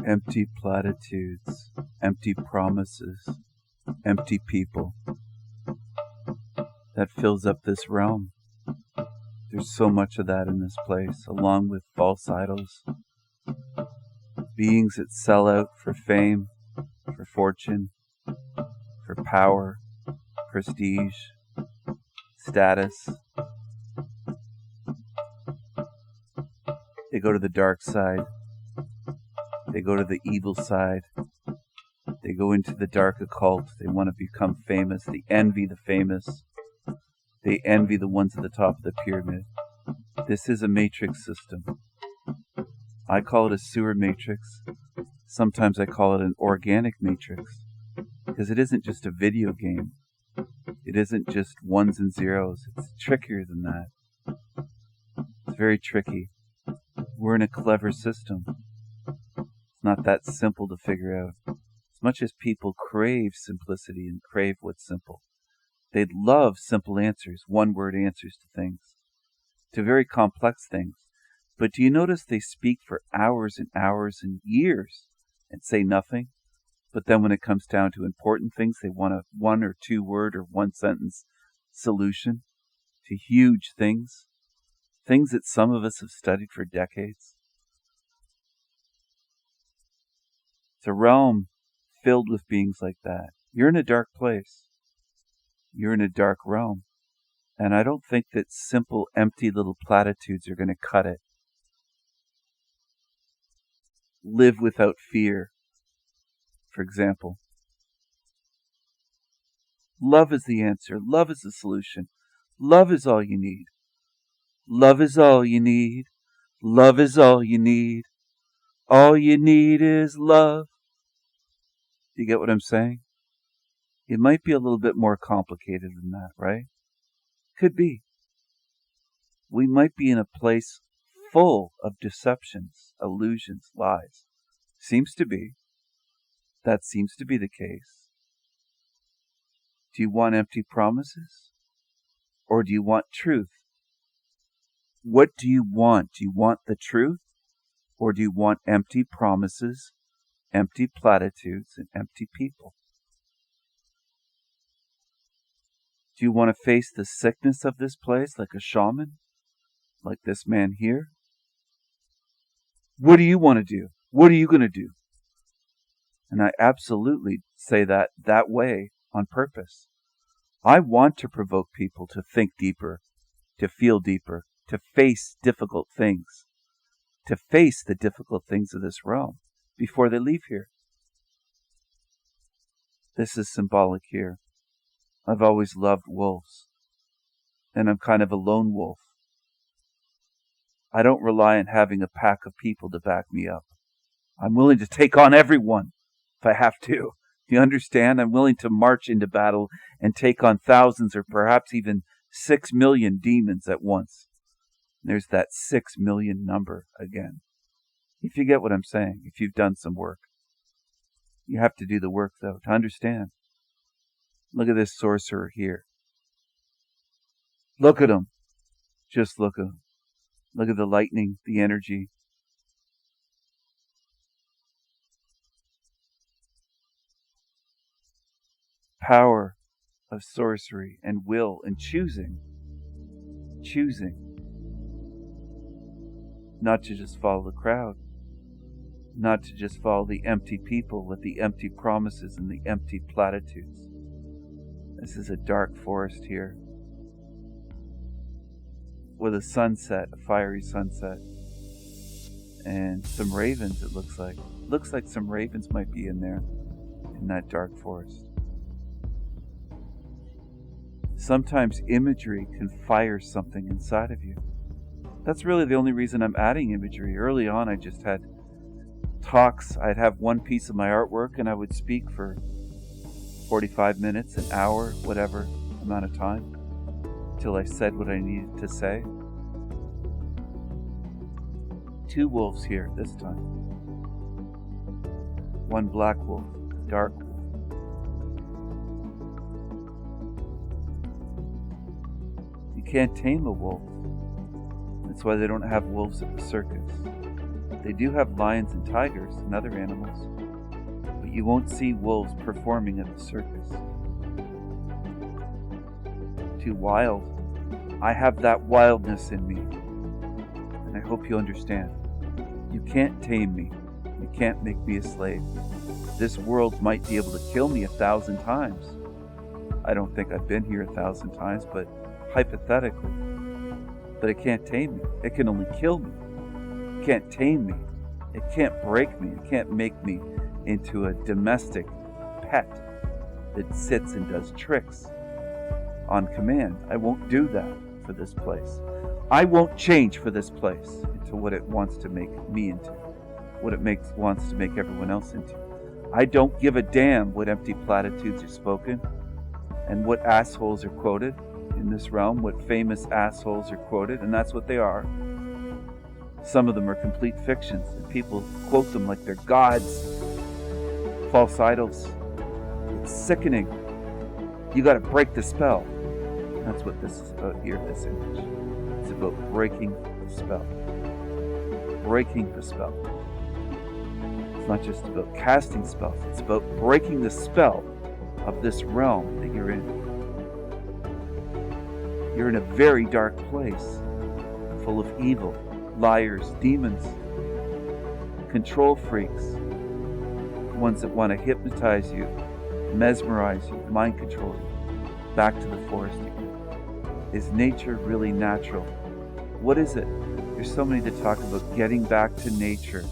Empty platitudes, empty promises, empty people. That fills up this realm. There's so much of that in this place, along with false idols. Beings that sell out for fame, for fortune, for power, prestige, status. They go to the dark side. They go to the evil side. They go into the dark occult. They want to become famous. They envy the famous. They envy the ones at the top of the pyramid. This is a matrix system. I call it a sewer matrix. Sometimes I call it an organic matrix, because it isn't just a video game. It isn't just ones and zeros. It's trickier than that. It's very tricky. We're in a clever system. It's not that simple to figure out. As much as people crave simplicity and crave what's simple, they'd love simple answers, one-word answers to things, to very complex things. But do you notice they speak for hours and hours and years and say nothing? But then when it comes down to important things, they want a one or two word or one sentence solution to huge things, things that some of us have studied for decades. It's a realm filled with beings like that. You're in a dark place. You're in a dark realm. And I don't think that simple, empty little platitudes are going to cut it. Live without fear, for example. Love is the answer. Love is the solution. Love is all you need. Love is all you need. Love is all you need. All you need is love. Do you get what I'm saying? It might be a little bit more complicated than that, right? Could be. We might be in a place full of deceptions, illusions, lies. Seems to be. That seems to be the case. Do you want empty promises? Or do you want truth? What do you want? Do you want the truth? Or do you want empty promises, empty platitudes, and empty people? Do you want to face the sickness of this place like a shaman? Like this man here? What do you want to do? What are you going to do? And I absolutely say that way on purpose. I want to provoke people to think deeper, to feel deeper, to face difficult things, to face the difficult things of this realm before they leave here. This is symbolic here. I've always loved wolves, and I'm kind of a lone wolf. I don't rely on having a pack of people to back me up. I'm willing to take on everyone if I have to. Do you understand? I'm willing to march into battle and take on thousands or perhaps even 6 million demons at once. There's that 6 million number again. If you get what I'm saying, if you've done some work. You have to do the work, though, to understand. Look at this sorcerer here. Look at him. Just look at him. Look at the lightning, the energy. Power of sorcery and will and choosing. Choosing. Not to just follow the crowd. Not to just follow the empty people with the empty promises and the empty platitudes. This is a dark forest here. With a sunset, a fiery sunset. And some ravens, it looks like. Looks like some ravens might be in there, in that dark forest. Sometimes imagery can fire something inside of you. That's really the only reason I'm adding imagery. Early on, I just had talks. I'd have one piece of my artwork and I would speak for 45 minutes, an hour, whatever amount of time, till I said what I needed to say. 2 wolves here this time. One black wolf, dark wolf. You can't tame a wolf. That's why they don't have wolves at the circus. They do have lions and tigers and other animals, but you won't see wolves performing at the circus. Too wild. I have that wildness in me, and I hope you understand. You can't tame me. You can't make me a slave. This world might be able to kill me 1,000 times. I don't think I've been here 1,000 times, but hypothetically. But it can't tame me. It can only kill me. It can't tame me. It can't break me. It can't make me into a domestic pet that sits and does tricks on command. I won't do that for this place. I won't change for this place into what it wants to make me into, what it wants to make everyone else into. I don't give a damn what empty platitudes are spoken and what assholes are quoted in this realm, what famous assholes are quoted, and that's what they are. Some of them are complete fictions, and people quote them like they're gods, false idols. It's sickening. You got to break the spell. That's what this is about here, this image. It's about breaking the spell. Breaking the spell. It's not just about casting spells. It's about breaking the spell of this realm that you're in. You're in a very dark place, full of evil, liars, demons, control freaks, ones that want to hypnotize you, mesmerize you, mind control you, back to the forest again. Is nature really natural? What is it? There's so many that talk about getting back to nature,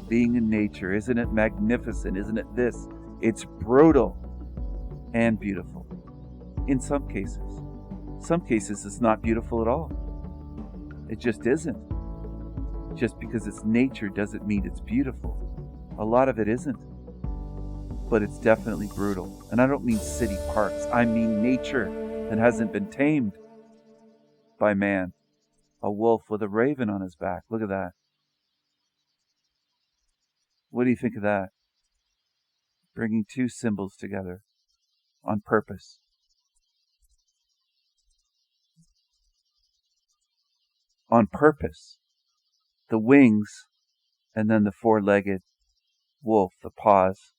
being in nature. Isn't it magnificent? Isn't it this? It's brutal and beautiful. In some cases. Some cases it's not beautiful at all. It just isn't. Just because it's nature doesn't mean it's beautiful. A lot of it isn't. But it's definitely brutal. And I don't mean city parks. I mean nature that hasn't been tamed by man. A wolf with a raven on his back. Look at that. What do you think of that? Bringing two symbols together on purpose. On purpose. The wings, and then the four-legged wolf, the paws.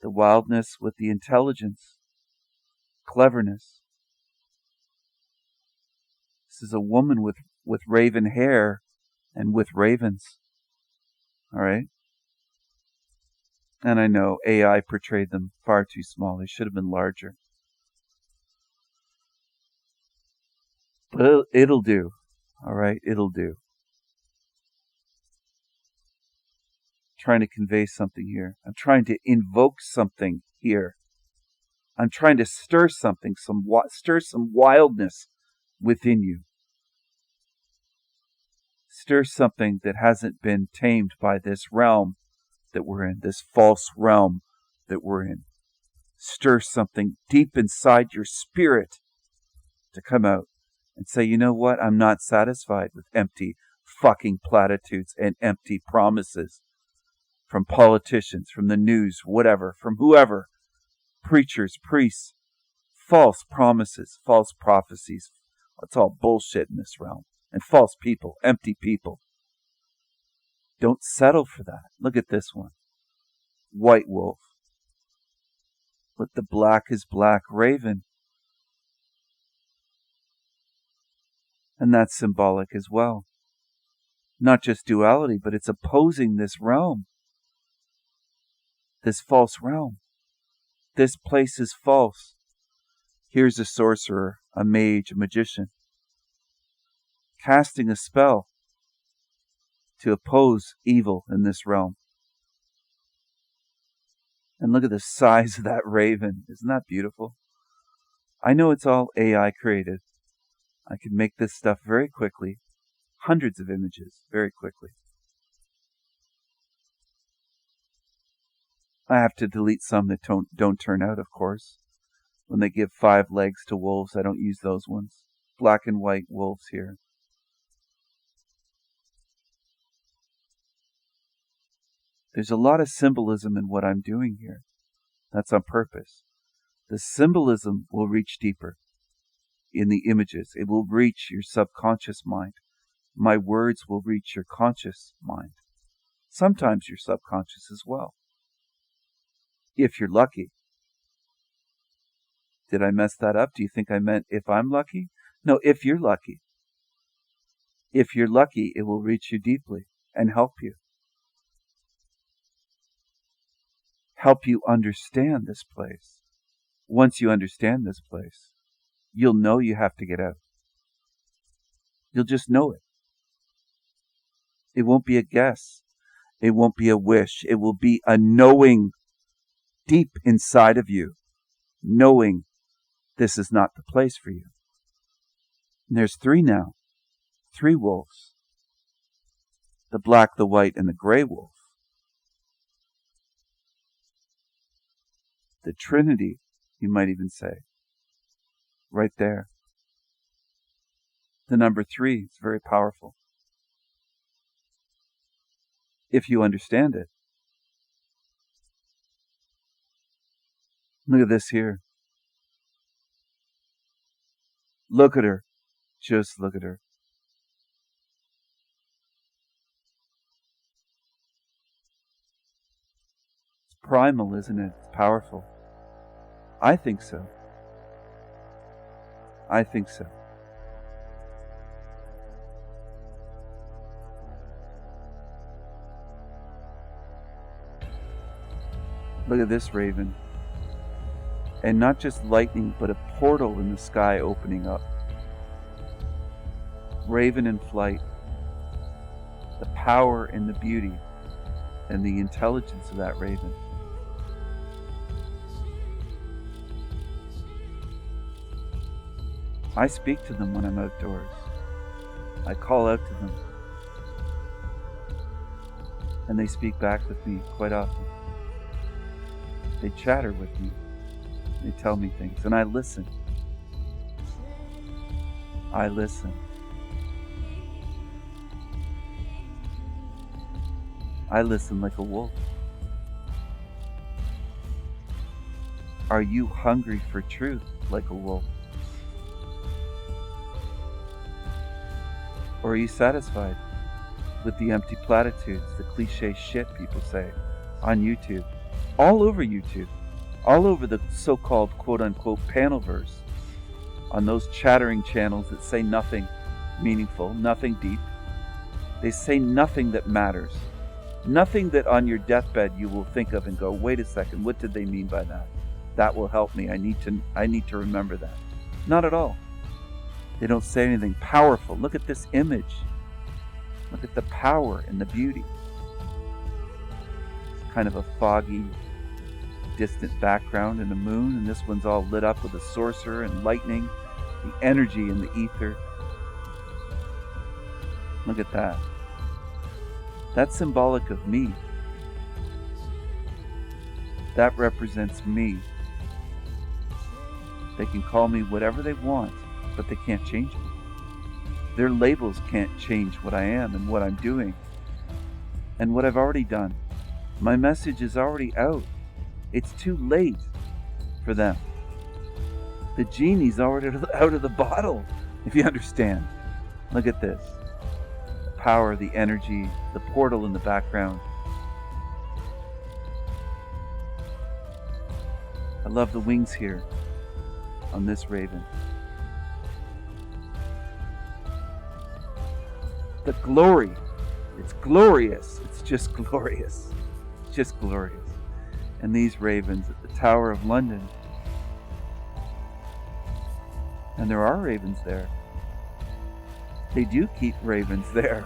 The wildness with the intelligence, cleverness. This is a woman with raven hair and with ravens. All right? And I know AI portrayed them far too small. They should have been larger. But it'll do. All right? It'll do. I'm trying to convey something here. I'm trying to invoke something here. I'm trying to stir something, stir some wildness within you. Stir something that hasn't been tamed by this realm that we're in, this false realm that we're in. Stir something deep inside your spirit to come out and say, you know what? I'm not satisfied with empty fucking platitudes and empty promises from politicians, from the news, whatever, from whoever, preachers, priests, false promises, false prophecies. It's all bullshit in this realm. And false people, empty people. Don't settle for that. Look at this one. White wolf. With the black is black raven. And that's symbolic as well. Not just duality, but it's opposing this realm. This false realm. This place is false. Here's a sorcerer, a mage, a magician, casting a spell to oppose evil in this realm. And look at the size of that raven. Isn't that beautiful? I know it's all AI created. I can make this stuff very quickly. Hundreds of images very quickly. I have to delete some that don't turn out, of course. When they give 5 legs to wolves, I don't use those ones. Black and white wolves here. There's a lot of symbolism in what I'm doing here. That's on purpose. The symbolism will reach deeper in the images. It will reach your subconscious mind. My words will reach your conscious mind. Sometimes your subconscious as well. If you're lucky. Did I mess that up? Do you think I meant if I'm lucky? No, if you're lucky. If you're lucky, it will reach you deeply and help you. Help you understand this place. Once you understand this place, you'll know you have to get out. You'll just know it. It won't be a guess. It won't be a wish. It will be a knowing deep inside of you, knowing this is not the place for you. And there's 3 now. 3 wolves. The black, the white, and the gray wolf. The Trinity, you might even say. Right there. The number 3 is very powerful. If you understand it. Look at this here. Look at her. Just look at her. It's primal, isn't it? It's powerful. I think so. I think so. Look at this raven. And not just lightning, but a portal in the sky opening up. Raven in flight. The power and the beauty and the intelligence of that raven. I speak to them when I'm outdoors. I call out to them. And they speak back with me quite often. They chatter with me. They tell me things. And I listen. I listen. I listen like a wolf. Are you hungry for truth like a wolf? Or are you satisfied with the empty platitudes, the cliche shit people say on YouTube? All over YouTube. All over the so-called quote-unquote panelverse. On those chattering channels that say nothing meaningful, nothing deep. They say nothing that matters. Nothing that on your deathbed you will think of and go, wait a second, what did they mean by that? That will help me. I need to remember that. Not at all. They don't say anything powerful. Look at this image. Look at the power and the beauty. It's kind of a foggy, distant background and a moon, and this one's all lit up with a sorcerer and lightning, the energy in the ether. Look at that. That's symbolic of me. That represents me. They can call me whatever they want, but they can't change me. Their labels can't change what I am and what I'm doing and what I've already done. My message is already out. It's too late for them. The genie's already out of the bottle, if you understand. Look at this. The power, the energy, the portal in the background. I love the wings here on this raven. The glory. It's glorious. It's just glorious. It's just glorious. And these ravens at the Tower of London. And there are ravens there. They do keep ravens there.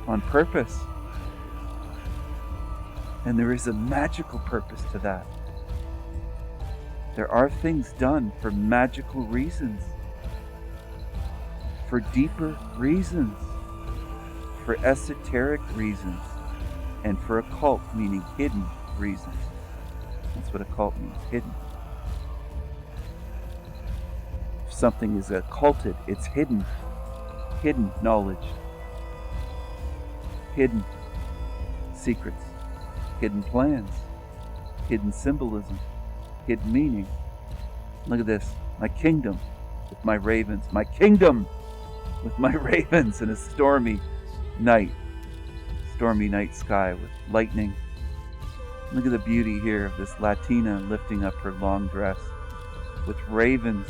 On purpose. And there is a magical purpose to that. There are things done for magical reasons. For deeper reasons. For esoteric reasons. And for occult, meaning hidden reasons. That's what occult means, hidden. If something is occulted, it's hidden. Hidden knowledge. Hidden secrets. Hidden plans. Hidden symbolism. Hidden meaning. Look at this. My kingdom with my ravens. My kingdom! with my ravens in a stormy night sky with lightning. Look at the beauty here of this Latina lifting up her long dress with ravens.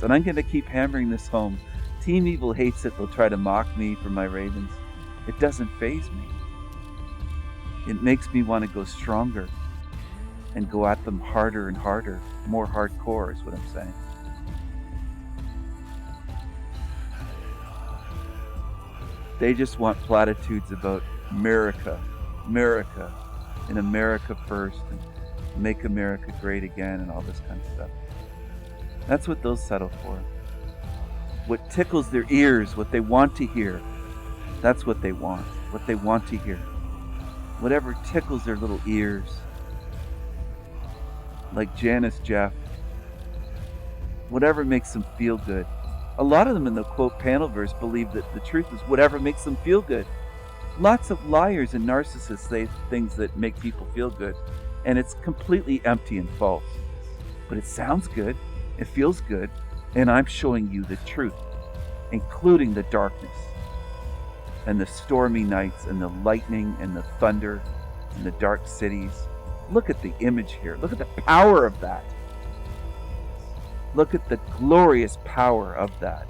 And I'm going to keep hammering this home. Team Evil hates it. They'll try to mock me for my ravens. It doesn't faze me. It makes me want to go stronger and go at them harder and harder. More hardcore is what I'm saying. They just want platitudes about America, and America first, and make America great again, and all this kind of stuff. That's what they'll settle for. What tickles their ears, what they want to hear, that's what they want to hear. Whatever tickles their little ears. Like Janice Jeff. Whatever makes them feel good. A lot of them in the quote panel verse believe that the truth is whatever makes them feel good. Lots of liars and narcissists say things that make people feel good, and it's completely empty and false. But it sounds good, it feels good, and I'm showing you the truth, including the darkness, and the stormy nights, and the lightning, and the thunder, and the dark cities. Look at the image here. Look at the power of that. Look at the glorious power of that,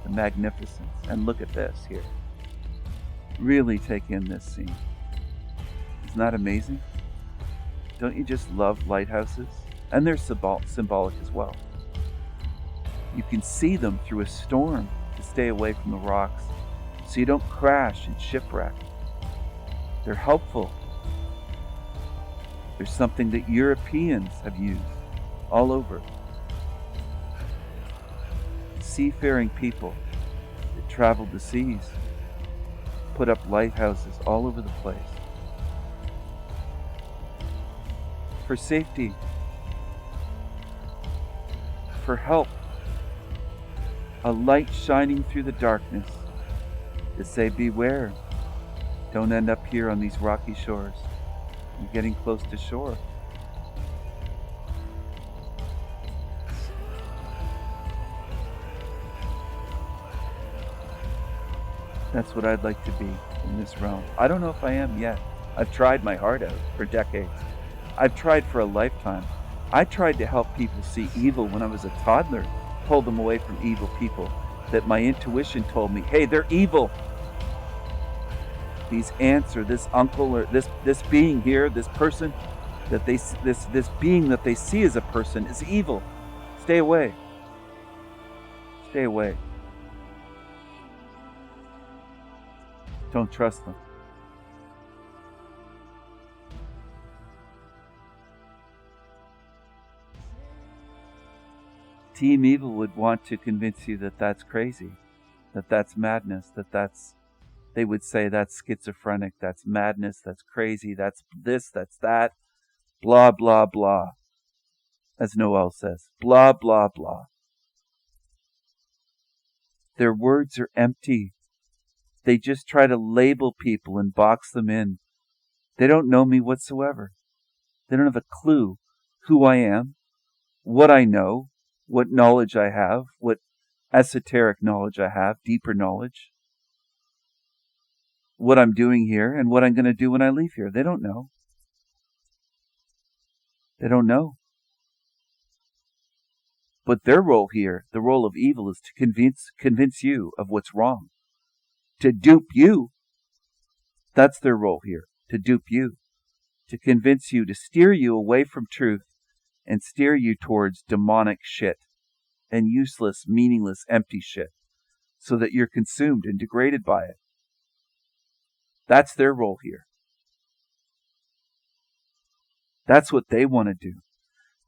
the magnificence. And look at this here. Really take in this scene. Isn't that amazing? Don't you just love lighthouses? And they're symbolic as well. You can see them through a storm to stay away from the rocks so you don't crash and shipwreck. They're helpful. There's something that Europeans have used all over. Seafaring people that traveled the seas put up lighthouses all over the place for safety, for help, a light shining through the darkness to say, beware, don't end up here on these rocky shores. You're getting close to shore. That's what I'd like to be in this realm. I don't know if I am yet. I've tried my heart out for decades. I've tried for a lifetime. I tried to help people see evil when I was a toddler, pull them away from evil people, that my intuition told me, hey, they're evil. These aunts or this uncle or this being here, this person, that this being that they see as a person is evil. Stay away. Stay away. Don't trust them. Team Evil would want to convince you that that's crazy, that that's madness, they would say that's schizophrenic, that's madness, that's crazy, that's this, that's that, blah, blah, blah. As Noel says, blah, blah, blah. Their words are empty. They just try to label people and box them in. They don't know me whatsoever. They don't have a clue who I am, what I know, what knowledge I have, what esoteric knowledge I have, deeper knowledge, what I'm doing here, and what I'm going to do when I leave here. They don't know. They don't know. But their role here, the role of evil, is to convince you of what's wrong. To dupe you. That's their role here, to dupe you. To convince you, to steer you away from truth and steer you towards demonic shit and useless, meaningless, empty shit so that you're consumed and degraded by it. That's their role here. That's what they want to do.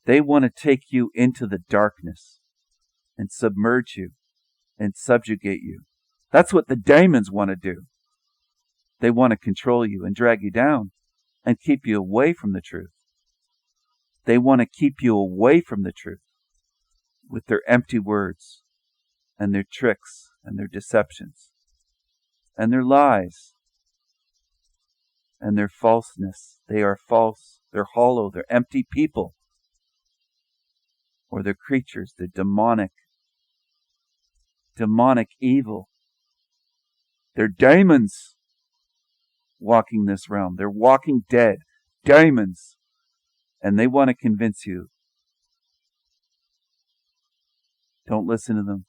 They want to take you into the darkness and submerge you and subjugate you. That's what the demons want to do. They want to control you and drag you down and keep you away from the truth. They want to keep you away from the truth with their empty words and their tricks and their deceptions and their lies and their falseness. They are false. They're hollow. They're empty people. or they're creatures, they're demonic evil. They're demons walking this realm. They're walking dead. Demons. And they want to convince you. Don't listen to them.